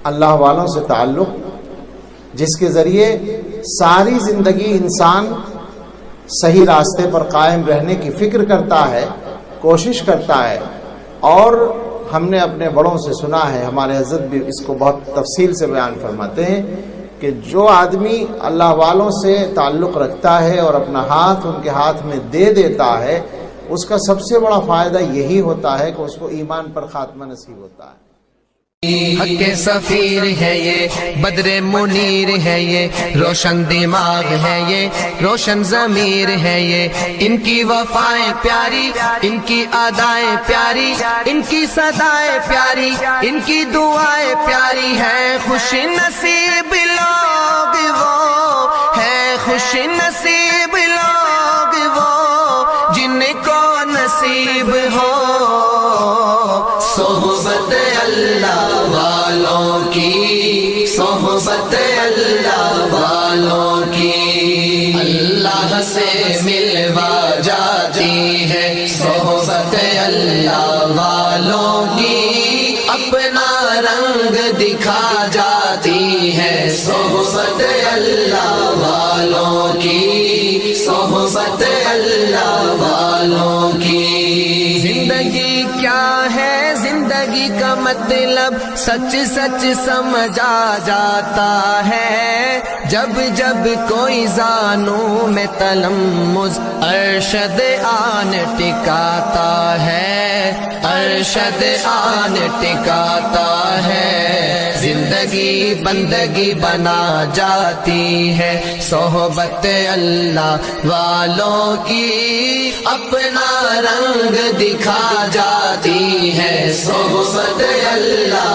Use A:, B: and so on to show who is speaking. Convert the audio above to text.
A: اللہ والوں سے تعلق، جس کے ذریعے ساری زندگی انسان صحیح راستے پر قائم رہنے کی فکر کرتا ہے، کوشش کرتا ہے۔ اور ہم نے اپنے بڑوں سے سنا ہے، ہمارے حضرت بھی اس کو بہت تفصیل سے بیان فرماتے ہیں کہ جو آدمی اللہ والوں سے تعلق رکھتا ہے اور اپنا ہاتھ ان کے ہاتھ میں دے دیتا ہے، اس کا سب سے بڑا فائدہ یہی ہوتا ہے کہ اس کو ایمان پر خاتمہ نصیب ہوتا ہے۔
B: حق کے سفیر ہے یہ، بدر منیر ہے یہ، روشن دماغ ہے یہ، روشن ضمیر ہے یہ، ان کی وفائیں پیاری، ان کی ادائیں پیاری، ان کی صدائیں پیاری، ان کی دعائیں پیاری ہیں۔ خوش نصیب لوگ وہ ہیں، خوش نصیب لوگ وہ جن کو نصیب ہو صحبت اللہ والوں کی، صحبت اللہ والوں کی، اللہ سے ملوا جاتی ہے صحبت اللہ والوں کی، اپنا رنگ دکھا جاتی ہے صحبت اللہ والوں کی، صحبت اللہ والوں کی۔ زندگی کیا ہے، زندگی کا مطلب سچ سچ سمجھا جاتا ہے، جب جب کوئی زانوں میں تلمذ ارشد آن ٹکاتا ہے، ارشد آن ٹکاتا ہے۔ زندگی بندگی بنا جاتی ہے صحبت اللہ والوں کی، اپنا رنگ دکھا جاتی ہے صحبت اللہ